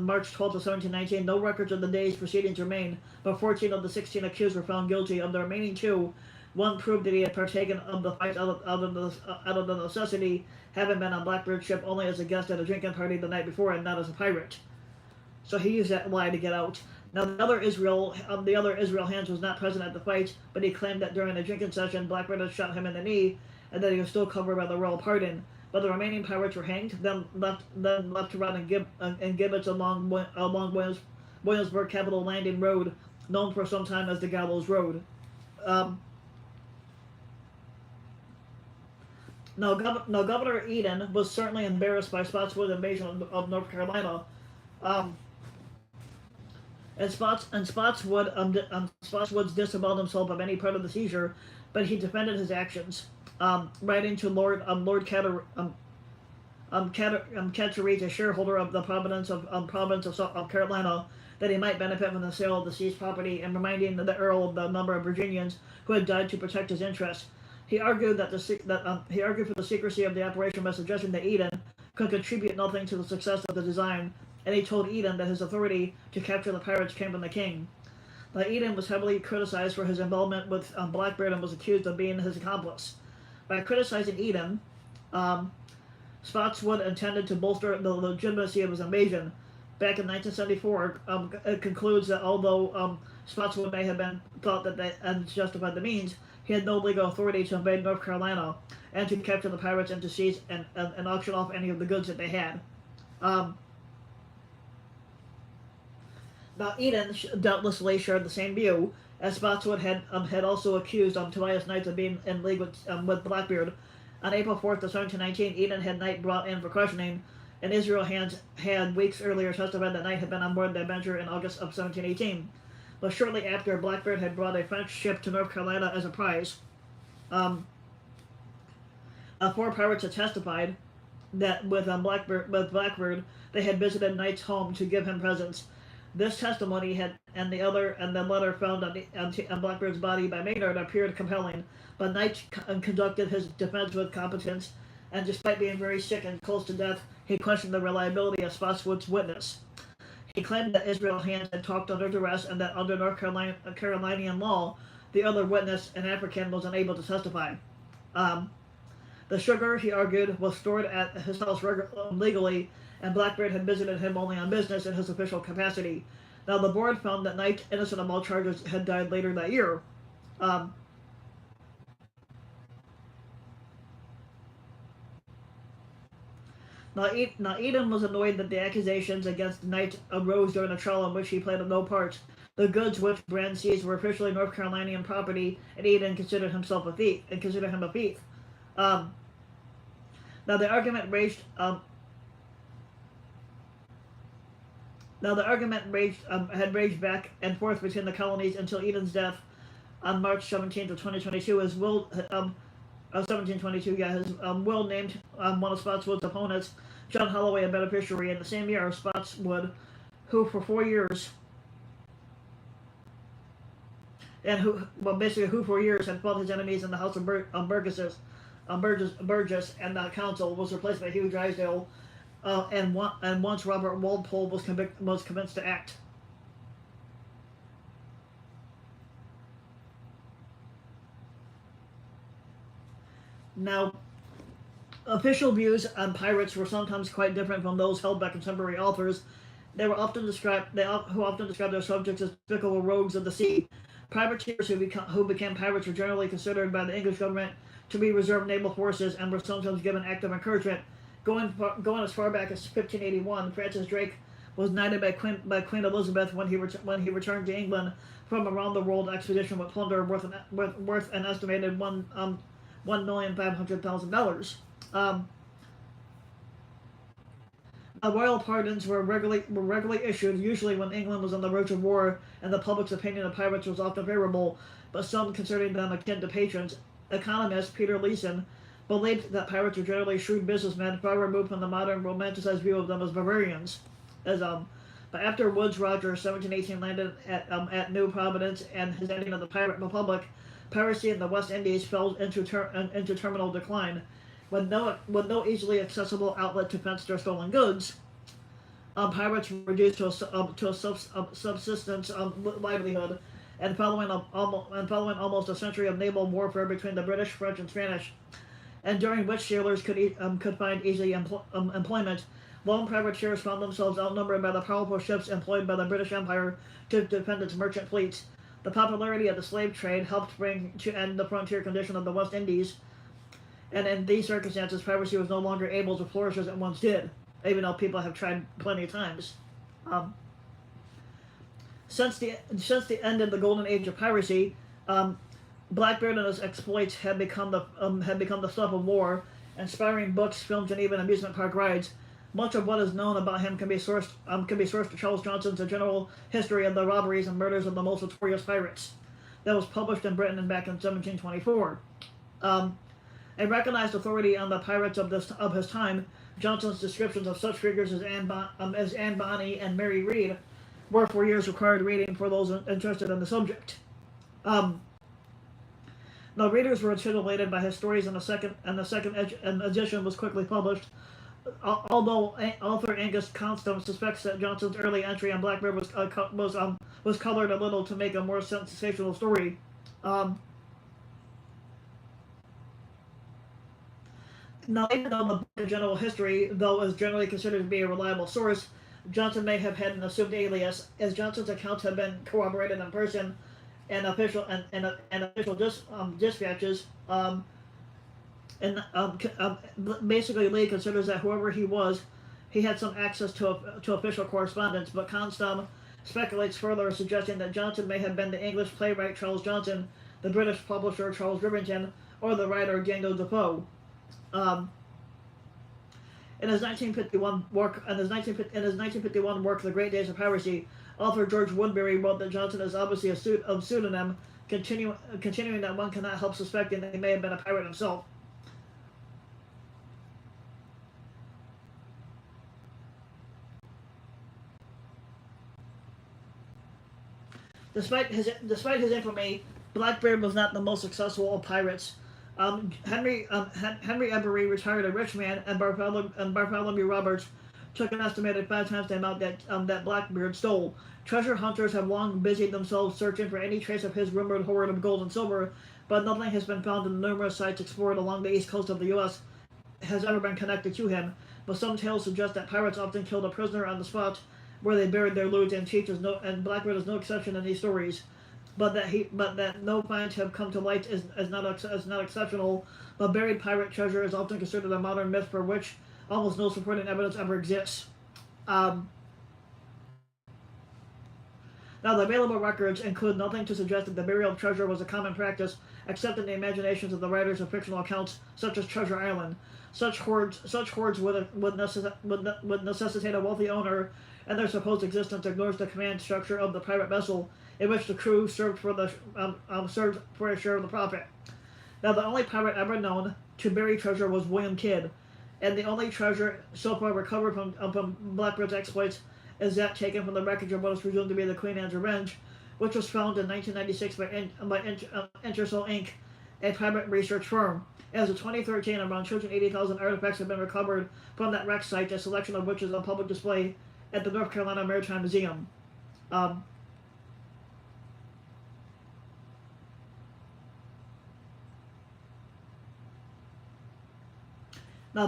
March 12th of 1719, no records of the day's proceedings remain, but 14 of the 16 accused were found guilty. Of the remaining 2, one proved that he had partaken of the fight out of the necessity, having been on Blackbeard's ship only as a guest at a drinking party the night before and not as a pirate. So he used that lie to get out. Now the other Israel Hands was not present at the fight, but he claimed that during the drinking session, Blackbeard had shot him in the knee, and that he was still covered by the royal pardon. But the remaining pirates were hanged, then left to rot in gibbets along Williamsburg Capitol Landing Road, known for some time as the Gallows Road. Now, Governor Eden was certainly embarrassed by Spotswood's invasion of North Carolina, and Spotswood's disavowed himself of any part of the seizure, but he defended his actions, writing to Lord Carteret, a shareholder of the province of Carolina, that he might benefit from the sale of the seized property, and reminding the Earl of the number of Virginians who had died to protect his interests. He argued for the secrecy of the operation by suggesting that Eden could contribute nothing to the success of the design, and he told Eden that his authority to capture the pirates came from the king. Now, Eden was heavily criticized for his involvement with Blackbeard and was accused of being his accomplice. By criticizing Eden, Spotswood intended to bolster the legitimacy of his invasion. Back in 1974, it concludes that although Spotswood may have been thought that the ends justified the means, he had no legal authority to invade North Carolina and to capture the pirates and to seize and auction off any of the goods that they had. Now, Eden doubtlessly shared the same view, as Spotswood had also accused Tobias Knight of being in league with Blackbeard. On April 4th of 1719, Eden had Knight brought in for questioning, and Israel had weeks earlier testified that Knight had been on board the Adventure in August of 1718. But shortly after, Blackbeard had brought a French ship to North Carolina as a prize. Um, 4 pirates had testified that with Blackbeard, they had visited Knight's home to give him presents. This testimony had and the letter found on Blackbeard's body by Maynard appeared compelling, but Knight conducted his defense with competence, and despite being very sick and close to death, he questioned the reliability of Spotswood's witness. He claimed that Israel Hands had talked under duress and that under Carolinian law, the other witness, an African, was unable to testify. The sugar, he argued, was stored at his house legally, and Blackbeard had visited him only on business in his official capacity. Now, the board found that Knight, innocent of all charges, had died later that year. Now, Eden was annoyed that the accusations against Knight arose during a trial in which he played no part. The goods which Brand seized were officially North Carolinian property, and Eden considered him a thief. Now the argument raged. Had raged back and forth between the colonies until Eden's death on March 17th of 2022. His will, 1722, his will named one of Spotswood's opponents, John Holloway, a beneficiary. In the same year, Spotswood, who for 4 years, had fought his enemies in the House of Burgess and the council, was replaced by Hugh Drysdale, and once Robert Walpole was convinced to act. Now, official views on pirates were sometimes quite different from those held by contemporary authors. Who often described their subjects as despicable rogues of the sea. Privateers who became pirates were generally considered by the English government to be reserve naval forces and were sometimes given active encouragement. Going as far back as 1581, Francis Drake was knighted by Queen Elizabeth when he returned to England from a round the world expedition with plunder worth an estimated $1,500,000. Royal pardons were regularly issued, usually when England was on the verge of war, and the public's opinion of pirates was often favorable, but some considering them akin to patrons. Economist Peter Leeson believed that pirates were generally shrewd businessmen, far removed from the modern romanticized view of them as barbarians. But after Woodes Rogers, 1718, landed at New Providence and his ending of the Pirate Republic, piracy in the West Indies fell into terminal decline. With no easily accessible outlet to fence their stolen goods, pirates were reduced to a subsistence livelihood, and following almost a century of naval warfare between the British, French, and Spanish, and during which sailors could find easy employment, lone privateers found themselves outnumbered by the powerful ships employed by the British Empire to defend its merchant fleets. The popularity of the slave trade helped bring to end the frontier condition of the West Indies, and in these circumstances, piracy was no longer able to flourish as it once did, even though people have tried plenty of times. Since the end of the golden age of piracy, Blackbeard and his exploits had become the stuff of war, inspiring books, films, and even amusement park rides. Much of what is known about him can be sourced to Charles Johnson's A General History of the Robberies and Murders of the Most Notorious Pirates, that was published in Britain back in 1724. A recognized authority on the pirates of his time, Johnson's descriptions of such figures as Anne Bonny and Mary Read were for years required reading for those interested in the subject. Now, readers were titillated by his stories, and the second edition was quickly published. Although author Angus Constant suspects that Johnson's early entry on Blackbeard was colored a little to make a more sensational story. Now, even though the book of General History, though, is generally considered to be a reliable source, Johnson may have had an assumed alias, as Johnson's accounts have been corroborated in person and official dispatches. Basically, Lee considers that whoever he was, he had some access to official correspondence, but Constam speculates further, suggesting that Johnson may have been the English playwright Charles Johnson, the British publisher Charles Rivington, or the writer Daniel Defoe. In his 1951 work, The Great Days of Piracy, author George Woodbury wrote that Johnson is obviously a pseudonym, continuing that one cannot help suspecting that he may have been a pirate himself. Despite his infamy, Blackbeard was not the most successful of pirates. Henry Ebery retired a rich man, and Bartholomew Roberts took an estimated 5 times the amount that Blackbeard stole. Treasure hunters have long busied themselves searching for any trace of his rumored hoard of gold and silver, but nothing has been found in the numerous sites explored along the east coast of the U.S. has ever been connected to him. But some tales suggest that pirates often killed a prisoner on the spot where they buried their loot, and Blackbeard is no exception in these stories. But that no finds have come to light is not exceptional. But buried pirate treasure is often considered a modern myth for which almost no supporting evidence ever exists. Now, the available records include nothing to suggest that the burial of treasure was a common practice, except in the imaginations of the writers of fictional accounts, such as Treasure Island. Such hoards would necessitate a wealthy owner, and their supposed existence ignores the command structure of the pirate vessel, in which the crew served for a share of the profit. Now, the only pirate ever known to bury treasure was William Kidd, and the only treasure so far recovered from Blackbeard's exploits is that taken from the wreckage of what is presumed to be the Queen Anne's Revenge, which was found in 1996 by Intersol Inc., a private research firm. As of 2013, around 280,000 artifacts have been recovered from that wreck site, a selection of which is on public display at the North Carolina Maritime Museum. Now,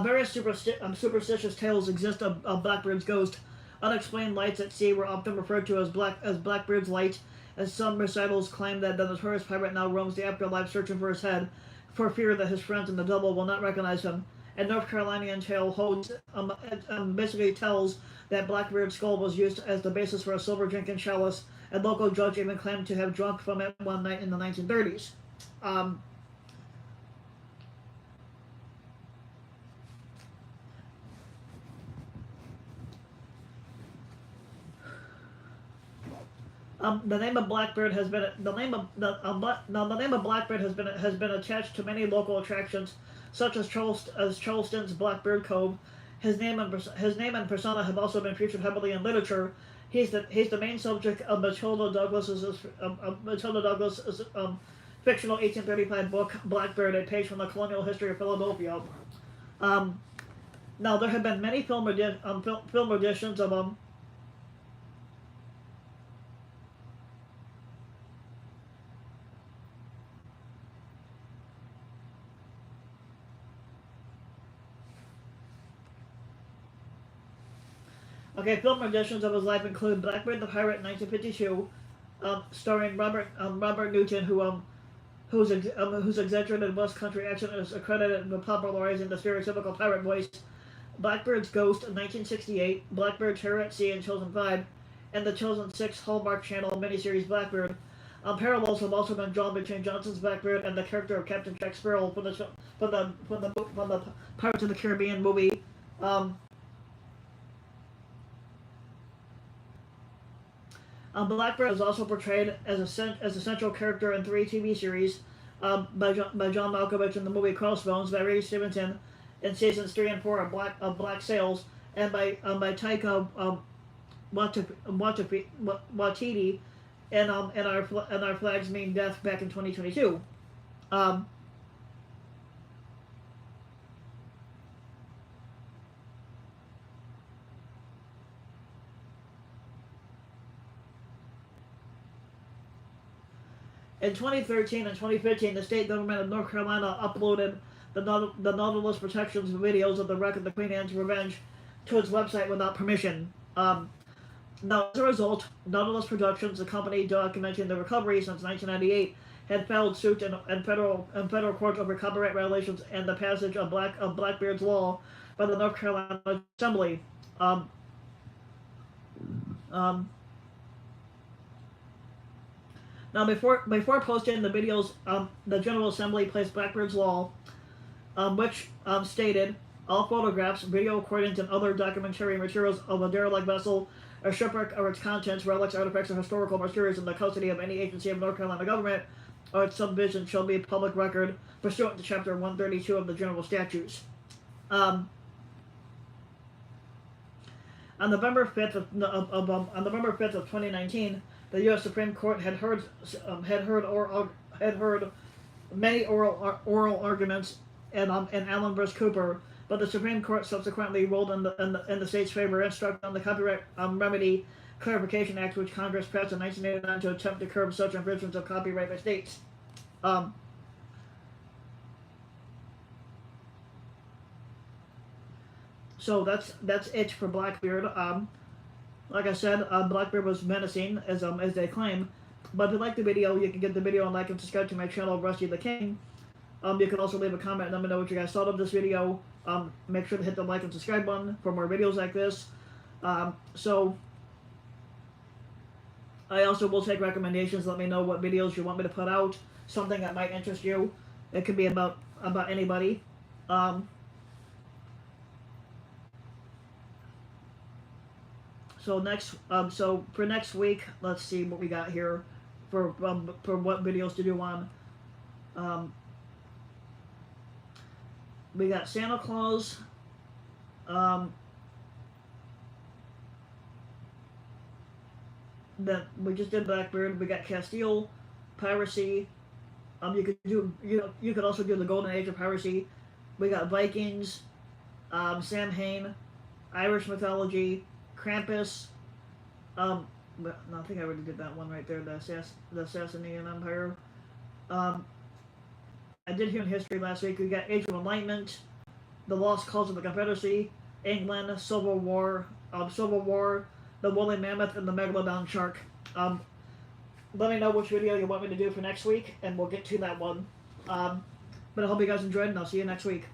various superstitious tales exist of Blackbeard's ghost. Unexplained lights at sea were often referred to as Blackbeard's light, as some recitals claim that the notorious pirate now roams the afterlife searching for his head, for fear that his friends in the double will not recognize him. And North Carolinian tale basically tells that Blackbeard's skull was used as the basis for a silver drinking chalice, and local judge even claimed to have drunk from it one night in the 1930s. The name of Blackbeard has been attached to many local attractions, such as Charleston's Blackbeard Cove. His name and persona have also been featured heavily in literature. He's the main subject of Matilda Douglas's fictional 1835 book Blackbeard, a page from the colonial history of Philadelphia. Now, there have been many film editions of film editions of his life include Blackbeard the Pirate, 1952, starring Robert Newton, whose exaggerated West Country accent is accredited with popularizing the stereotypical pirate voice. Blackbeard's Ghost, 1968, Blackbeard Terror at Sea, and Chosen 5, and the Chosen 6 Hallmark Channel miniseries Blackbeard. Parallels have also been drawn between Johnson's Blackbeard and the character of Captain Jack Sparrow from the Pirates of the Caribbean movie. Blackbeard is also portrayed as a central character in 3 TV series by John Malkovich in the movie Crossbones, by Ray Stevenson in seasons 3 and 4 of Black Sails, and by Taika Waititi and Our Flags Mean Death back in 2022. In 2013 and 2015, the state government of North Carolina uploaded the Nautilus Protection's videos of the wreck of the Queen Anne's Revenge to its website without permission. Now, as a result, Nautilus Productions, the company documenting the recovery since 1998, had filed suit in federal court over copyright violations and the passage of Blackbeard's Law by the North Carolina Assembly. Now, before posting the videos, the General Assembly placed Blackbeard's Law, which stated, All photographs, video recordings, and other documentary materials of a derelict vessel, a shipwreck or its contents, relics, artifacts, or historical materials in the custody of any agency of North Carolina government or its subdivision shall be public record pursuant to Chapter 132 of the General Statutes. On November 5th on November 5th of 2019, the U.S. Supreme Court had heard many oral arguments in Allen v. Cooper, but the Supreme Court subsequently ruled in the state's favor, instructing on the Copyright Remedy Clarification Act, which Congress passed in 1989 to attempt to curb such infringements of copyright by states. So that's it for Blackbeard. Like I said, Blackbeard was menacing, as they claim. But if you like the video, you can give the video a like and subscribe to my channel, Rusty the King. You can also leave a comment and let me know what you guys thought of this video. Make sure to hit the like and subscribe button for more videos like this. So I also will take recommendations. Let me know what videos you want me to put out. Something that might interest you. It could be about anybody. So for next week, let's see what we got here for what videos to do on. We got Santa Claus. That we just did Blackbeard. We got Castile, piracy. You could also do the Golden Age of piracy. We got Vikings, Sam Hain, Irish mythology, Krampus. No, I think I already did that one right there. The Assassinian Empire. I did Human History last week. We got Age of Enlightenment, The Lost Cause of the Confederacy, England, Civil War, the Woolly Mammoth, and the Megalodon Shark. Let me know which video you want me to do for next week, and we'll get to that one. But I hope you guys enjoyed, and I'll see you next week.